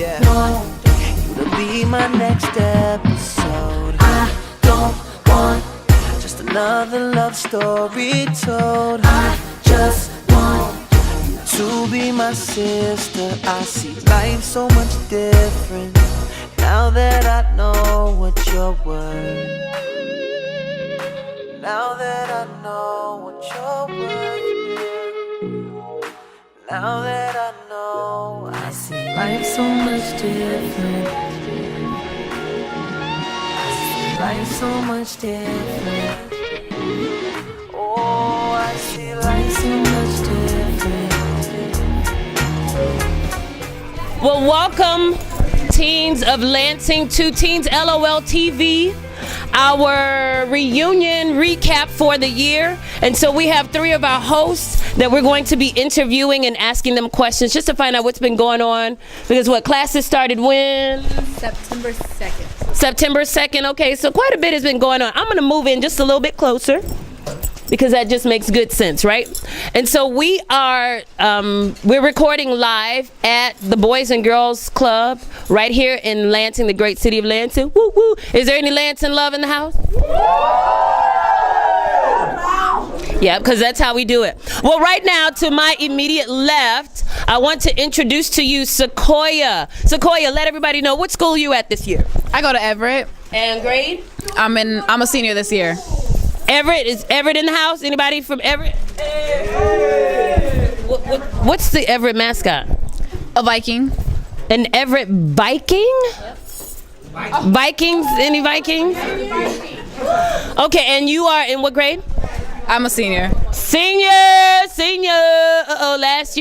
want you to be my next episode. I don't want just another love story told. I just want you to be my sister. I see life so much different now that I know what you're worth. Now that I know what you're worth. Now that I know, I see life so much different. I see life so much different. Oh, I see life so much different. Well, welcome, teens of Lansing, to TeensLOL TV, our reunion recap for the year. And so we have 3 of our hosts that we're going to be interviewing and asking them questions just to find out what's been going on. Because what, classes started when? September 2nd. September 2nd. Okay, so quite a bit has been going on. I'm going to move in just a little bit closer, because that just makes good sense, right? And so we are, we're recording live at the Boys and Girls Club right here in Lansing, the great city of Lansing. Woo woo! Is there any Lansing love in the house? Yeah, because that's how we do it. Well, right now, to my immediate left, I want to introduce to you Sequoia. Sequoia, let everybody know, what school you at this year? I go to Everett. And grade? I'm a senior this year. Everett, is Everett in the house? Anybody from Everett? Hey. What's the Everett mascot? A Viking. An Everett Viking? Yep. Vikings? Any Vikings? Okay, and you are in what grade? I'm a senior. Senior. Uh-oh, last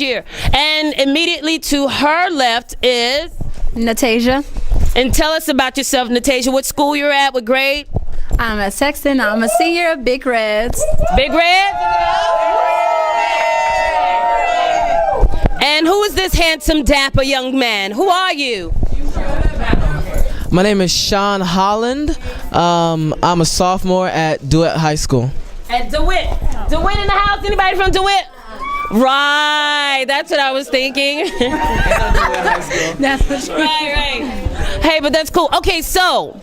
year. And immediately to her left is? Natasha. And tell us about yourself, Natasha. What school you're at? What grade? I'm at Sexton. I'm a senior at Big Reds. Big Reds? And who is this handsome, dapper young man? Who are you? My name is Sean Holland. I'm a sophomore at DeWitt High School. At DeWitt. DeWitt in the house? Anybody from DeWitt? Right, that's what I was thinking. That's what you Right. Hey, but that's cool. Okay, so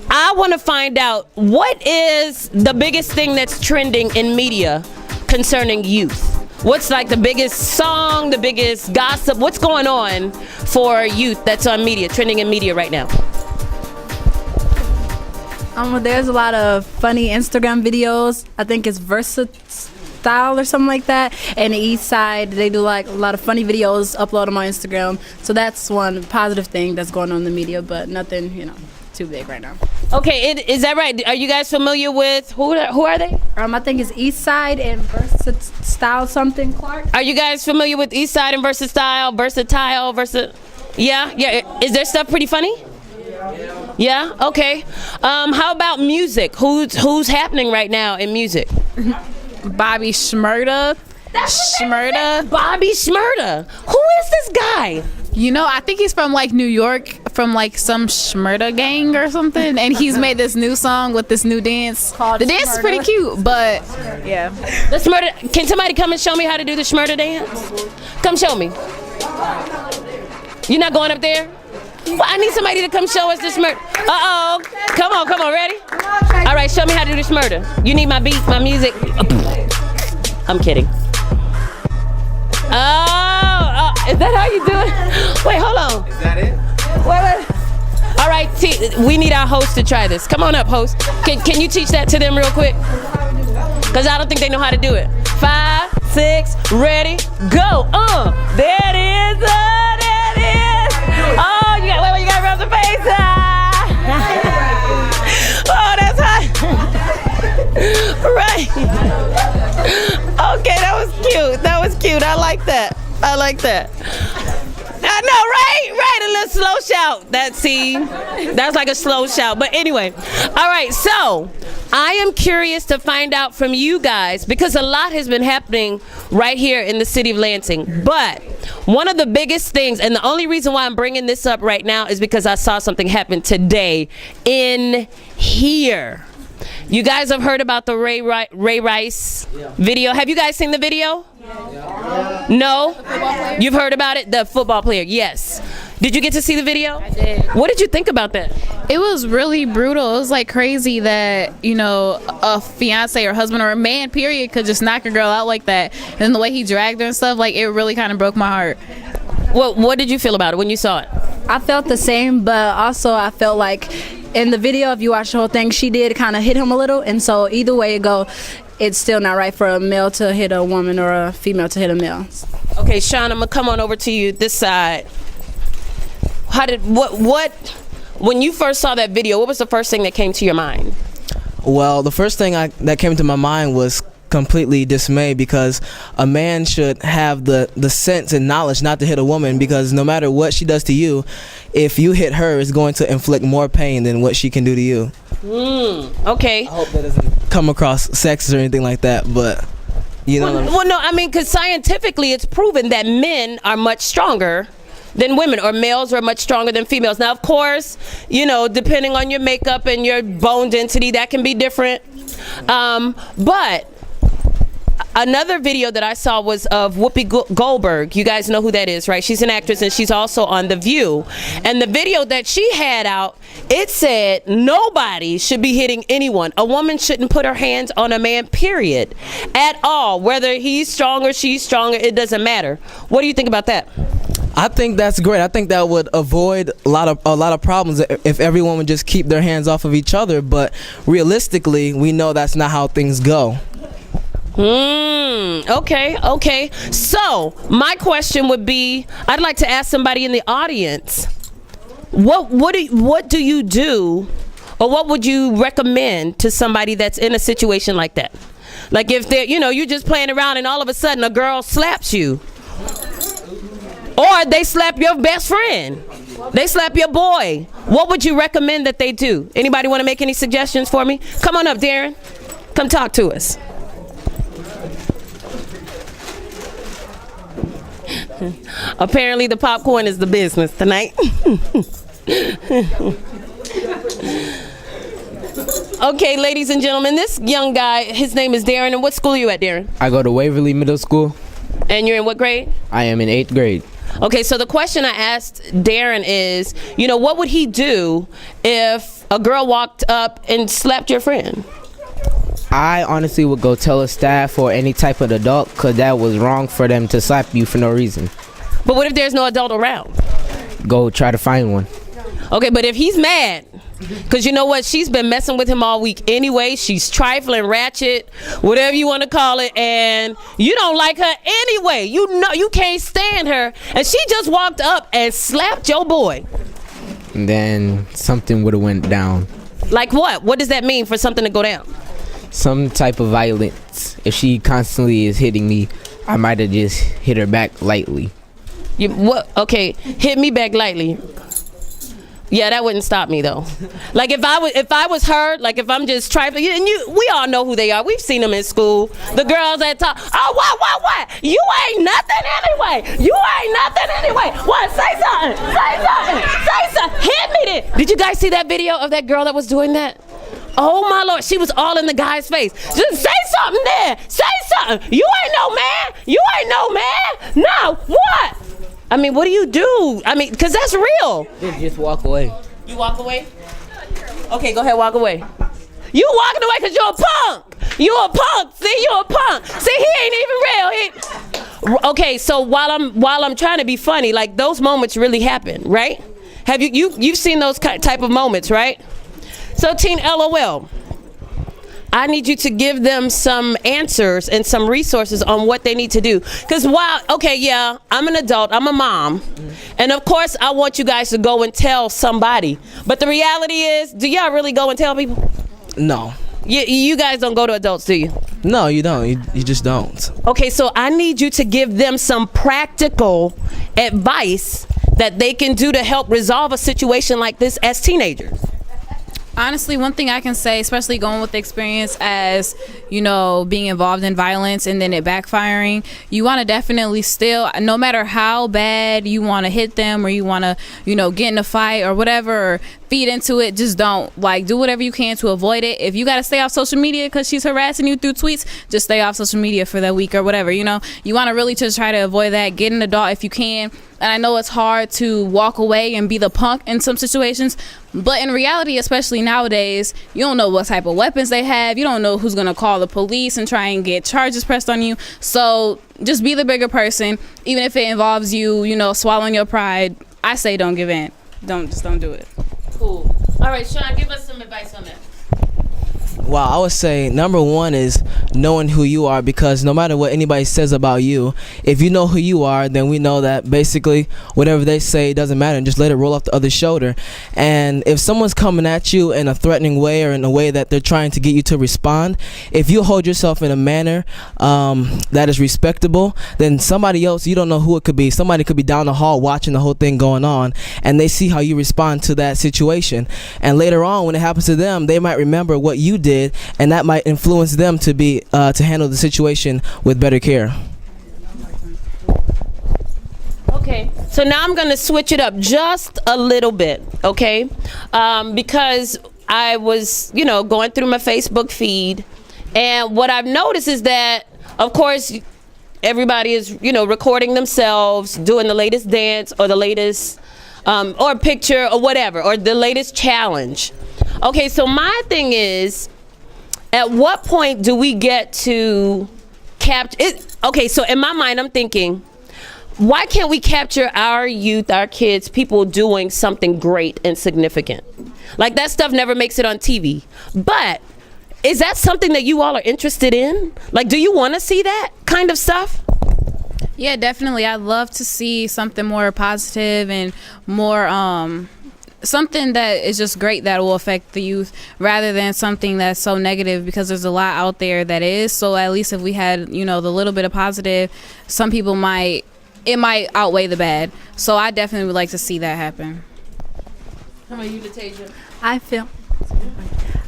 I want to find out, what is the biggest thing that's trending in media concerning youth? What's like the biggest song, the biggest gossip? What's going on for youth that's on media, trending in media right now? There's a lot of funny Instagram videos. I think it's Versatile or something like that. And the East Side, they do like a lot of funny videos, upload them on Instagram. So that's one positive thing that's going on in the media, but nothing, too big right now. Okay, is that right? Are you guys familiar with, who are they? I think it's East Side and Versatile something, Clark. Are you guys familiar with East Side and Versatile? Yeah. Is their stuff pretty funny? Yeah. Okay. How about music? Who's happening right now in music? Bobby Shmurda. Bobby Shmurda. Who is this guy? I think he's from like New York, from like some Shmurda gang or something, and he's made this new song with this new dance. The dance is pretty cute, but yeah. The Shmurda. Can somebody come and show me how to do the Shmurda dance? Come show me. You're not going up there? Well, I need somebody to come show us the Shmurda. Uh-oh. Come on, ready? All right, show me how to do the Shmurda. You need my beat, my music. I'm kidding. Oh, is that how you do it? Wait, hold on. Is that it? Wait. All right, we need our host to try this. Come on up, host. Can you teach that to them real quick? Because I don't think they know how to do it. 5, 6, ready, go. There it is. There it is. Oh, you got to rub the face. Oh, that's hot. Right. Okay, that was cute. I like that. I know, right? A little slow shout. That's like a slow shout. But anyway, all right, so I am curious to find out from you guys, because a lot has been happening right here in the city of Lansing. But one of the biggest things, and the only reason why I'm bringing this up right now, is because I saw something happen today in here. You guys have heard about the Ray Rice video. Have you guys seen the video? No? You've heard about it? The football player, yes. Did you get to see the video? I did. What did you think about that? It was really brutal. It was like crazy that, you know, a fiance or husband or a man, period, could just knock a girl out like that. And the way he dragged her and stuff, like, it really kind of broke my heart. What did you feel about it when you saw it? I felt the same, but also I felt like in the video, if you watch the whole thing, she did kind of hit him a little. And so either way it go, it's still not right for a male to hit a woman or a female to hit a male. Okay, Sean, I'm gonna come on over to you this side. When you first saw that video, what was the first thing that came to your mind? Well, the first thing that came to my mind was completely dismay, because a man should have the sense and knowledge not to hit a woman, because no matter what she does to you, if you hit her, it's going to inflict more pain than what she can do to you. Okay. I hope that doesn't come across sexist or anything like that, but you know. Well, no, I mean, because scientifically it's proven that men are much stronger than women, or males are much stronger than females. Now, of course, you know, depending on your makeup and your bone density, that can be different. But another video that I saw was of Whoopi Goldberg. You guys know who that is, right? She's an actress, and she's also on The View. And the video that she had out, it said nobody should be hitting anyone. A woman shouldn't put her hands on a man, period, at all. Whether he's stronger, she's stronger, it doesn't matter. What do you think about that? I think that's great. I think that would avoid a lot of problems if everyone would just keep their hands off of each other. But realistically, we know that's not how things go. Okay. So my question would be, I'd like to ask somebody in the audience, what do you do, or what would you recommend to somebody that's in a situation like that? Like if they're, you know, you're just playing around and all of a sudden a girl slaps you, or they slap your best friend, they slap your boy. What would you recommend that they do? Anybody want to make any suggestions for me? Come on up, Darren. Come talk to us. Apparently the popcorn is the business tonight. Okay, ladies and gentlemen, this young guy, his name is Darren. And what school are you at, Darren? I go to Waverly Middle School. And you're in what grade? I am in 8th grade. Okay, so the question I asked Darren is, you know, what would he do if a girl walked up and slapped your friend? I honestly would go tell a staff or any type of adult, because that was wrong for them to slap you for no reason. But what if there's no adult around? Go try to find one. Okay, but if he's mad, because you know what, she's been messing with him all week anyway. She's trifling, ratchet, whatever you want to call it, and you don't like her anyway. You know you can't stand her, and she just walked up and slapped your boy. And then something would have went down. Like what? What does that mean for something to go down? Some type of violence. If she constantly is hitting me, I might have just hit her back lightly. Okay, hit me back lightly. Yeah, that wouldn't stop me though. Like if I was her, like if I'm just trifling, and we all know who they are. We've seen them in school. The girls that talk, oh what? You ain't nothing anyway. You ain't nothing anyway. What? Say something. Hit me then. Did you guys see that video of that girl that was doing that? Oh my Lord, she was all in the guy's face. Just say something there. Say something. You ain't no man. You ain't no man. No, what? I mean, what do you do? I mean, because that's real. Just walk away. You walk away? Okay, go ahead, walk away. You walking away because you're a punk. You're a punk. See, you're a punk. See, he ain't even real. Okay, so while I'm trying to be funny, like those moments really happen, right? Have you've seen those type of moments, right? So Teen LOL, I need you to give them some answers and some resources on what they need to do. Because I'm an adult, I'm a mom, and of course I want you guys to go and tell somebody. But the reality is, do y'all really go and tell people? No. You guys don't go to adults, do you? No, you don't. You just don't. Okay, so I need you to give them some practical advice that they can do to help resolve a situation like this as teenagers. Honestly, one thing I can say, especially going with the experience as, you know, being involved in violence and then it backfiring, you want to definitely still, no matter how bad you want to hit them or you want to, you know, get in a fight or whatever, or feed into it, just don't. Like, do whatever you can to avoid it. If you got to stay off social media because she's harassing you through tweets, just stay off social media for that week or whatever, you know. You want to really just try to avoid that. Get an adult if you can. and I know it's hard to walk away and be the punk in some situations, but in reality, especially nowadays, you don't know what type of weapons they have. You don't know who's going to call the police and try and get charges pressed on you. So just be the bigger person, even if it involves you, swallowing your pride. I say don't give in. Don't do it. Cool. All right, Sean, give us some advice on that. Well, I would say number one is knowing who you are, because no matter what anybody says about you, if you know who you are, then we know that basically whatever they say doesn't matter, and just let it roll off the other shoulder. And if someone's coming at you in a threatening way or in a way that they're trying to get you to respond, if you hold yourself in a manner that is respectable, then somebody else, you don't know who it could be. Somebody could be down the hall watching the whole thing going on, and they see how you respond to that situation. And later on, when it happens to them, they might remember what you did, and that might influence them to be to handle the situation with better care. Okay, so now I'm going to switch it up just a little bit, okay? Because I was, going through my Facebook feed, and what I've noticed is that, of course, everybody is, recording themselves, doing the latest dance or the latest, or picture or whatever, or the latest challenge. Okay, so my thing is, at what point do we get to capture it? Okay, so in my mind, I'm thinking, why can't we capture our youth, our kids, people doing something great and significant? Like, that stuff never makes it on TV. But is that something that you all are interested in? Like, do you want to see that kind of stuff? Yeah, definitely. I'd love to see something more positive and more something that is just great that will affect the youth, rather than something that's so negative, because there's a lot out there that is. So at least if we had, the little bit of positive, some people might outweigh the bad. So I definitely would like to see that happen. How about you, Tasia?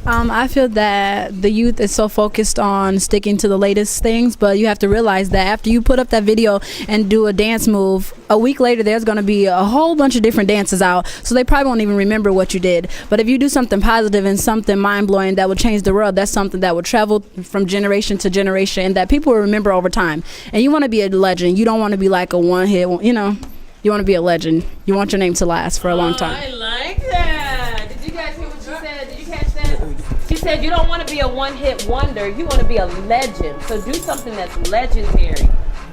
I feel that the youth is so focused on sticking to the latest things, but you have to realize that after you put up that video and do a dance move, a week later there's going to be a whole bunch of different dances out, so they probably won't even remember what you did. But if you do something positive and something mind-blowing that will change the world, that's something that will travel from generation to generation and that people will remember over time. And you want to be a legend. You don't want to be like a one-hit, you want to be a legend. You want your name to last for a long time. I like that. Did you guys hear what she said? Did you catch that? She said you don't want to be a one-hit wonder. You want to be a legend. So do something that's legendary.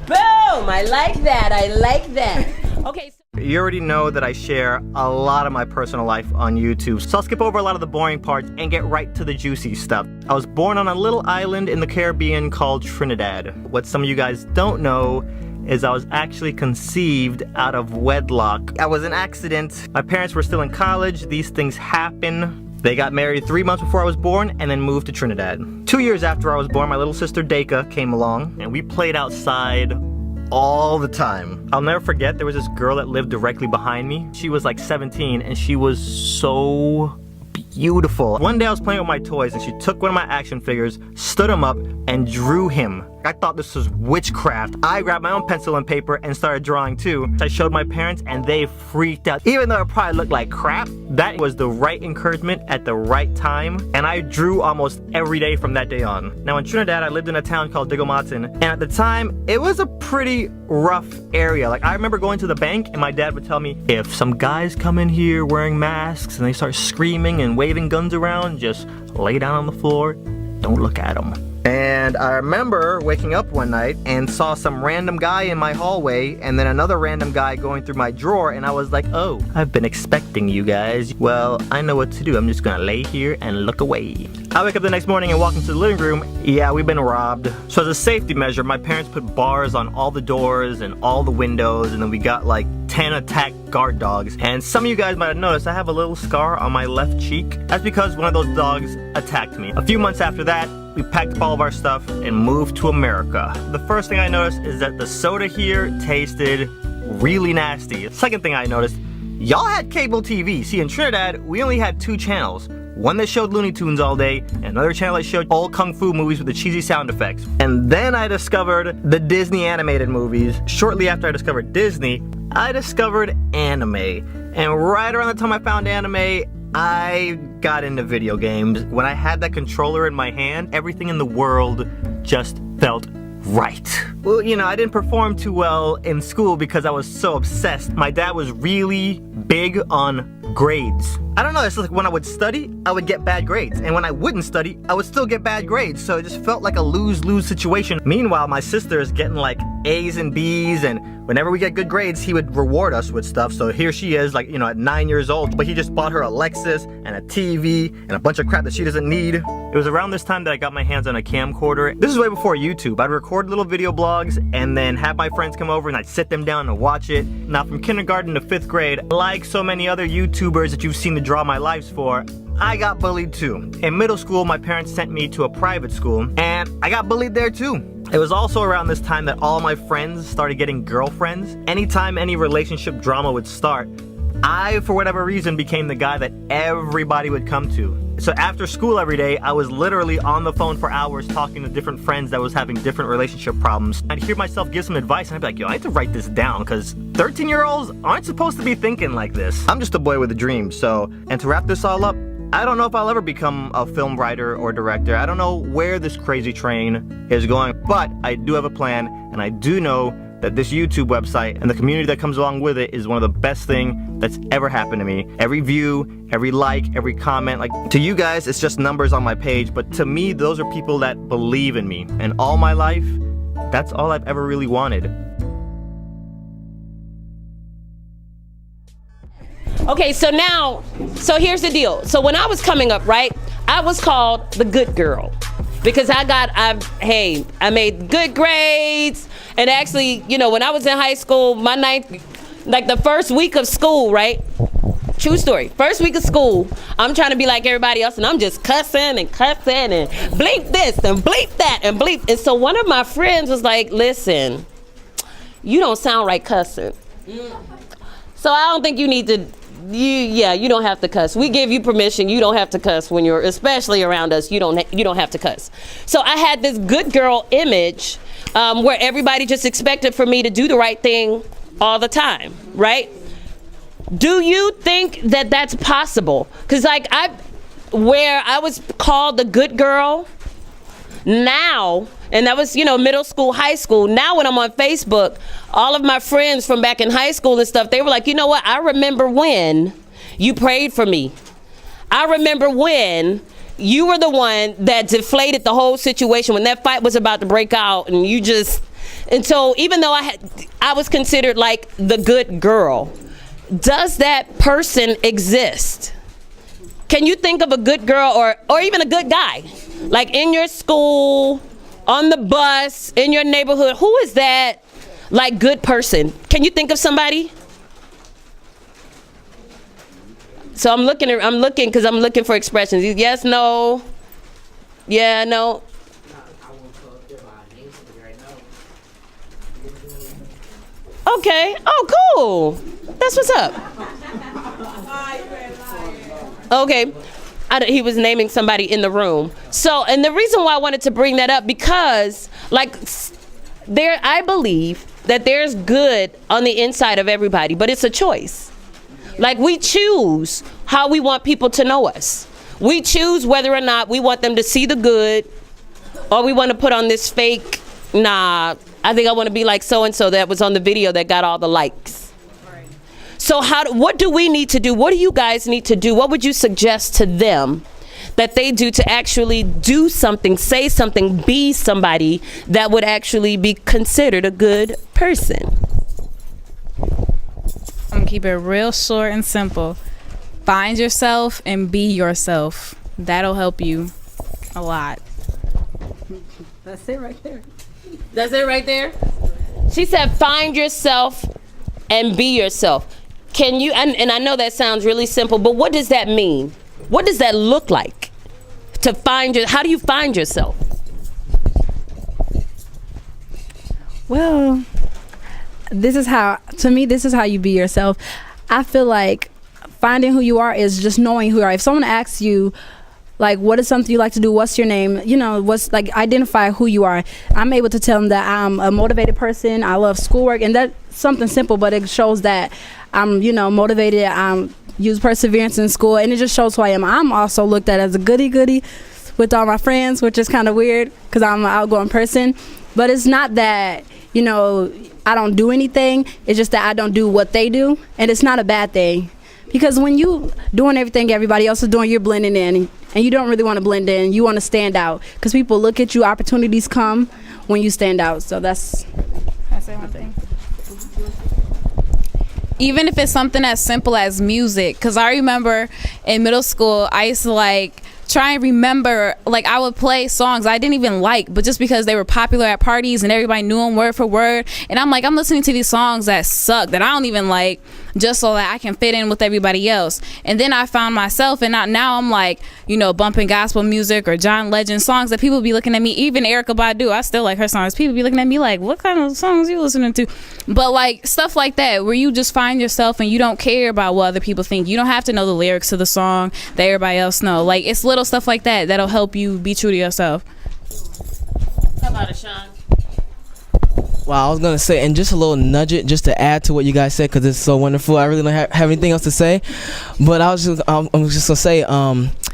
Boom! I like that. I like that. Okay. You already know that I share a lot of my personal life on YouTube, so I'll skip over a lot of the boring parts and get right to the juicy stuff. I was born on a little island in the Caribbean called Trinidad. What some of you guys don't know is I was actually conceived out of wedlock. I was an accident. My parents were still in college. These things happen. They got married 3 months before I was born and then moved to Trinidad. 2 years after I was born, my little sister Anika came along and we played outside all the time. I'll never forget, there was this girl that lived directly behind me. She was like 17 and she was so beautiful. One day I was playing with my toys and she took one of my action figures, stood him up, and drew him. I thought this was witchcraft. I grabbed my own pencil and paper and started drawing too. I showed my parents and they freaked out. Even though it probably looked like crap, that was the right encouragement at the right time, and I drew almost every day from that day on. Now in Trinidad, I lived in a town called Digomatin, and at the time, it was a pretty rough area. Like, I remember going to the bank and my dad would tell me, if some guys come in here wearing masks and they start screaming and waving guns around, just lay down on the floor, don't look at them. And I remember waking up one night and saw some random guy in my hallway and then another random guy going through my drawer, and I was like, oh, I've been expecting you guys. Well, I know what to do. I'm just gonna lay here and look away. I wake up the next morning and walk into the living room. Yeah, we've been robbed. So as a safety measure, my parents put bars on all the doors and all the windows, and then we got like 10 attack guard dogs. And some of you guys might have noticed I have a little scar on my left cheek. That's because one of those dogs attacked me. A few months after that, we packed up all of our stuff and moved to America. The first thing I noticed is that the soda here tasted really nasty. The second thing I noticed, y'all had cable TV. See, in Trinidad, we only had 2 channels. One that showed Looney Tunes all day, and another channel that showed old kung fu movies with the cheesy sound effects. And then I discovered the Disney animated movies. Shortly after I discovered Disney, I discovered anime. And right around the time I found anime, I got into video games. When I had that controller in my hand, everything in the world just felt right. Well, you know, I didn't perform too well in school because I was so obsessed. My dad was really big on grades. I don't know, it's like when I would study, I would get bad grades. And when I wouldn't study, I would still get bad grades. So it just felt like a lose-lose situation. Meanwhile, my sister is getting like A's and B's, and whenever we get good grades, he would reward us with stuff. So here she is, like, you know, at 9 years old, but he just bought her a Lexus and a TV and a bunch of crap that she doesn't need. It was around this time that I got my hands on a camcorder. This is way before YouTube. I'd record little video blogs and then have my friends come over and I'd sit them down and watch it. Now from kindergarten to 5th grade, like so many other YouTubers that you've seen the draw my lives for, I got bullied too. In middle school, my parents sent me to a private school and I got bullied there too. It was also around this time that all my friends started getting girlfriends. Anytime any relationship drama would start, I, for whatever reason, became the guy that everybody would come to. So after school every day, I was literally on the phone for hours talking to different friends that was having different relationship problems. I'd hear myself give some advice and I'd be like, yo, I need to write this down because 13-year-olds aren't supposed to be thinking like this. I'm just a boy with a dream, so, and to wrap this all up, I don't know if I'll ever become a film writer or director. I don't know where this crazy train is going, but I do have a plan, and I do know that this YouTube website and the community that comes along with it is one of the best things that's ever happened to me. Every view, every like, every comment, like, to you guys, it's just numbers on my page, but to me, those are people that believe in me. And all my life, that's all I've ever really wanted. Okay, so here's the deal. So when I was coming up, right, I was called the good girl because I made good grades. And actually, you know, when I was in high school, like the first week of school, right? True story. First week of school, I'm trying to be like everybody else, and I'm just cussing and bleep this and bleep that and bleep. And so one of my friends was like, listen, you don't sound right cussing. So I don't think you need to, you don't have to cuss. We give you permission. You don't have to cuss when you're, especially around us, you don't have to cuss. So I had this good girl image where everybody just expected for me to do the right thing all the time, right? Do you think that that's possible? Because like where I was called the good girl now, and that was, you know, middle school, high school. Now when I'm on Facebook, all of my friends from back in high school and stuff, they were like, you know what? I remember when you prayed for me. I remember when you were the one that deflated the whole situation when that fight was about to break out, and you just, and so even though I was considered like the good girl, does that person exist? Can you think of a good girl or even a good guy? Like in your school, on the bus, in your neighborhood, who is that like good person? Can you think of somebody? So I'm looking because I'm looking for expressions. Yes, no, yeah, no. Okay, oh cool. That's what's up. Okay. He was naming somebody in the room. So, and the reason why I wanted to bring that up, because like I believe that there's good on the inside of everybody, but it's a choice. Like we choose how we want people to know us. We choose whether or not we want them to see the good, or we want to put on this fake, nah, I think I want to be like so-and-so that was on the video that got all the likes. So what do we need to do? What do you guys need to do? What would you suggest to them that they do to actually do something, say something, be somebody that would actually be considered a good person? I'm gonna keep it real short and simple. Find yourself and be yourself. That'll help you a lot. That's it right there. That's it right there? She said, find yourself and be yourself. Can you, and I know that sounds really simple, but what does that mean? What does that look like? To find how do you find yourself? Well, this is how you be yourself. I feel like finding who you are is just knowing who you are. If someone asks you, like, what is something you like to do? What's your name? You know, what's like, identify who you are. I'm able to tell them that I'm a motivated person. I love schoolwork, and that's something simple, but it shows that I'm, you know, motivated. Use perseverance in school, and it just shows who I am. I'm also looked at as a goody with all my friends, which is kind of weird because I'm an outgoing person. But it's not that, you know, I don't do anything. It's just that I don't do what they do. And it's not a bad thing. Because when you doing everything everybody else is doing, you're blending in. And you don't really want to blend in. You want to stand out. Because people look at you, opportunities come when you stand out. So that's... Can I say one thing? Even if it's something as simple as music, because I remember in middle school, I used to like try and remember, like I would play songs I didn't even like, but just because they were popular at parties and everybody knew them word for word, and I'm like, I'm listening to these songs that suck, that I don't even like, just so that I can fit in with everybody else. And then I found myself, and now I'm like, you know, bumping gospel music or John Legend songs that people be looking at me, even Erykah Badu, I still like her songs, people be looking at me like, what kind of songs you listening to? But like stuff like that, where you just find yourself and you don't care about what other people think. You don't have to know the lyrics to the song that everybody else know. Like, it's little stuff like that that'll help you be true to yourself. How about it, Sean? Wow, I was gonna say, and just a little nugget, just to add to what you guys said, because it's so wonderful. I really don't have anything else to say, but I'm just gonna say,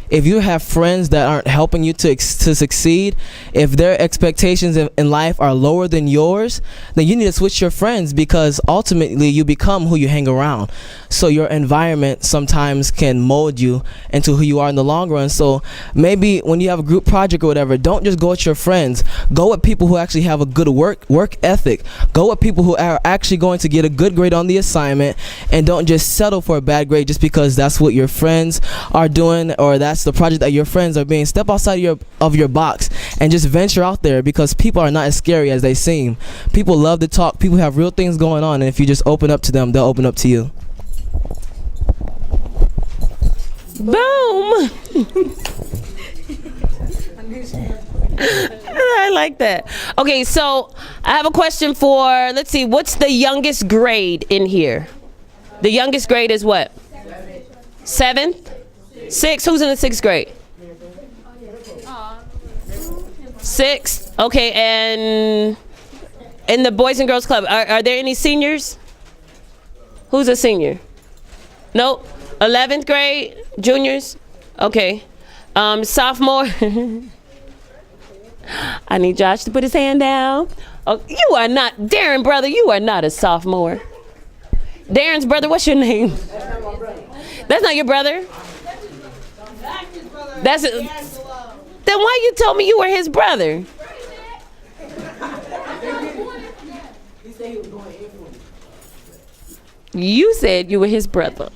if you have friends that aren't helping you to succeed, if their expectations in life are lower than yours, then you need to switch your friends, because ultimately you become who you hang around. So your environment sometimes can mold you into who you are in the long run. So maybe when you have a group project or whatever, don't just go with your friends. Go with people who actually have a good work ethic. Go with people who are actually going to get a good grade on the assignment, and don't just settle for a bad grade just because that's what your friends are doing, or that's the project that your friends are being. Step outside of your box and just venture out there, because people are not as scary as they seem. People love to talk. People have real things going on, and if you just open up to them, they'll open up to you. Boom. I like that. Okay, so I have a question for, let's see, what's the youngest grade in here? The youngest grade is what? 7th? 6? Who's in the 6th grade? 6th. Okay, and in the Boys and Girls Club, are there any seniors? Who's a senior? Nope. 11th grade? Juniors? Okay. Sophomore? I need Josh to put his hand down. Oh, you are not, Darren, brother, you are not a sophomore. Darren's brother, what's your name? That's not your brother? That's it. Then why you told me you were his brother? You said you were his brother.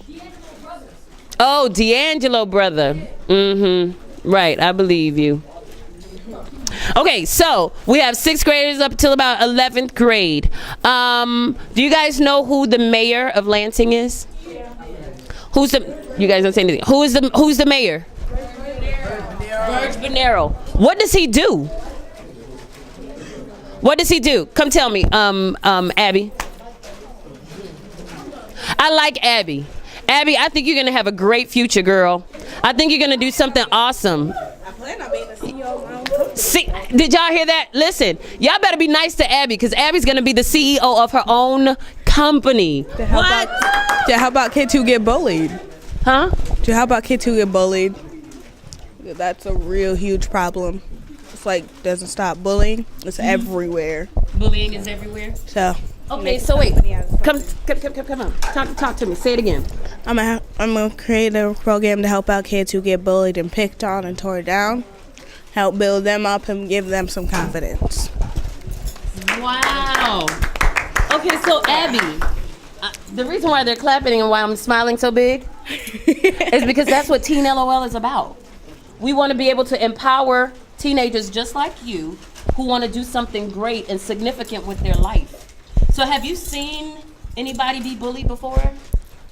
Oh, D'Angelo brother. Right, I believe you. Okay, so we have 6th graders up till about 11th grade. Do you guys know who the mayor of Lansing is? Who's the? You guys don't say anything. Who's the mayor? Verge Bonero. What does he do? What does he do? Come tell me, Abby. I like Abby. Abby, I think you're gonna have a great future, girl. I think you're gonna do something awesome. I plan on being the CEO of my own company. See, did y'all hear that? Listen, y'all better be nice to Abby, because Abby's gonna be the CEO of her own company. What? How about kids who get bullied? Huh? How about kids who get bullied? That's a real huge problem. It's like doesn't stop bullying. It's everywhere. Bullying is everywhere. So. Okay, so wait. Come on. Talk to me. Say it again. I'm gonna create a program to help out kids who get bullied and picked on and tore down. Help build them up and give them some confidence. Wow. Okay, so Abby, the reason why they're clapping and why I'm smiling so big is because that's what Teen LOL is about. We want to be able to empower teenagers just like you who want to do something great and significant with their life. So have you seen anybody be bullied before?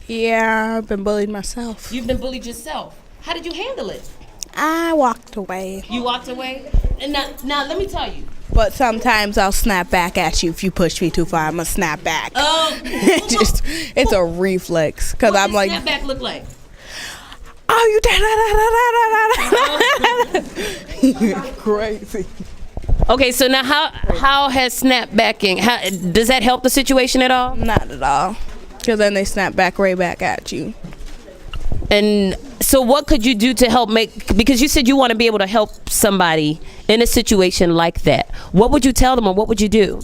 Yeah, I've been bullied myself. You've been bullied yourself. How did you handle it? I walked away. You walked away? And now let me tell you. But sometimes I'll snap back at you if you push me too far. I'm gonna snap back. Oh. It's a reflex. Cause what I'm like. What does snap back look like? Oh, you crazy. Okay, so now how has snapbacking, does that help the situation at all? Not at all. Because then they snap back right back at you. And So what could you do to help because you said you want to be able to help somebody in a situation like that. What would you tell them, or what would you do?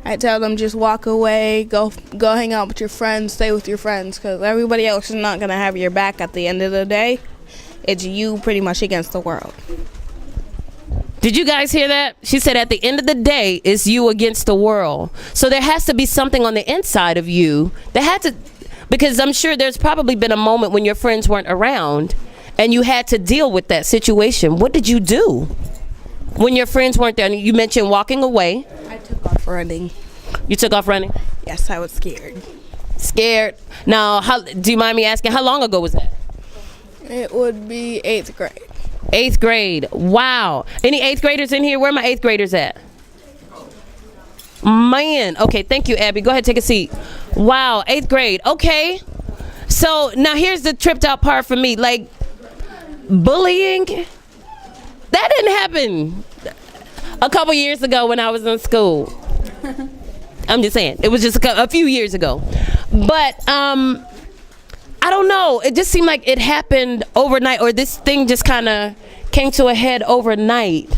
I tell them just walk away, go hang out with your friends, stay with your friends, because everybody else is not going to have your back at the end of the day. It's you pretty much against the world. Did you guys hear that? She said at the end of the day, it's you against the world. So there has to be something on the inside of you that had to, because I'm sure there's probably been a moment when your friends weren't around and you had to deal with that situation. What did you do when your friends weren't there? You mentioned walking away. I took off running. You took off running? Yes, I was scared. Scared. Now, do you mind me asking, how long ago was that? It would be 8th grade. 8th grade. Wow. Any 8th graders in here? Where are my 8th graders at? Man. Okay, thank you, Abby. Go ahead, take a seat. Wow, 8th grade. Okay. So now here's the tripped out part for me. Like, bullying, that didn't happen a couple years ago when I was in school. I'm just saying. It was just a few years ago. But, I don't know. It just seemed like it happened overnight, or this thing just kind of came to a head overnight.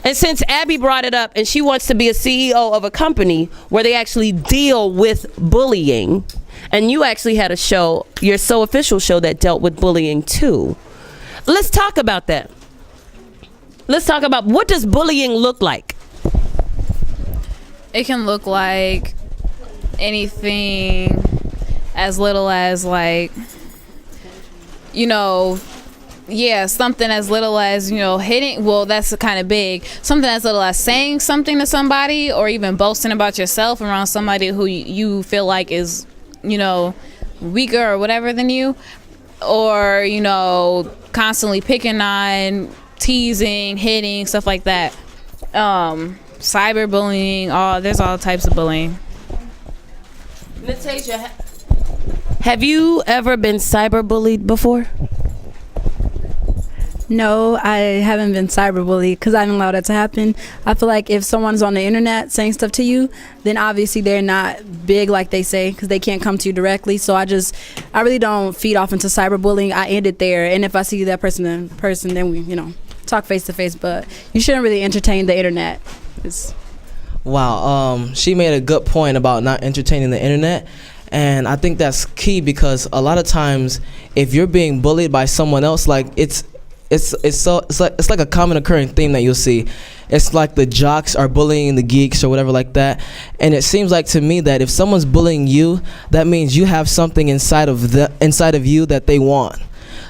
And since Abby brought it up and she wants to be a CEO of a company where they actually deal with bullying, and you actually had a show, your So Official show, that dealt with bullying too. Let's talk about that. Let's talk about, what does bullying look like? It can look like anything as little as, like, you know, something as little as, you know, hitting. Well, that's kind of big. Something as little as saying something to somebody, or even boasting about yourself around somebody who you feel like is, you know, weaker or whatever than you, or, you know, constantly picking on, teasing, hitting, stuff like that. Cyberbullying, there's all types of bullying. Tasia, have you ever been cyberbullied before? No, I haven't been cyberbullied because I didn't allow that to happen. I feel like if someone's on the internet saying stuff to you, then obviously they're not big like they say, because they can't come to you directly. So I really don't feed off into cyberbullying. I end it there, and if I see that person in person, then we, you know, talk face to face. But you shouldn't really entertain the internet. Wow, she made a good point about not entertaining the internet. And I think that's key, because a lot of times if you're being bullied by someone else, like it's like a common occurring theme that you'll see. It's like the jocks are bullying the geeks or whatever like that. And it seems like to me that if someone's bullying you, that means you have something inside of you that they want.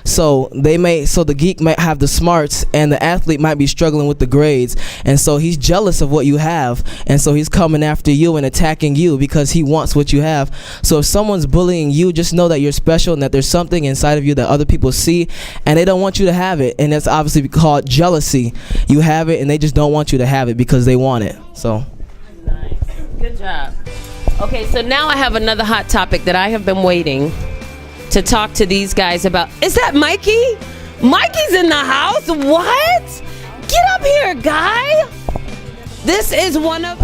So the geek might have the smarts and the athlete might be struggling with the grades, and so he's jealous of what you have, and so he's coming after you and attacking you because he wants what you have. So if someone's bullying you, just know that you're special and that there's something inside of you that other people see, and they don't want you to have it, and that's obviously called jealousy. You have it and they just don't want you to have it because they want it. So nice. Good job. Okay, so now I have another hot topic that I have been waiting to talk to these guys about. Is that Mikey? Mikey's in the house? What? Get up here, guy. This is one of...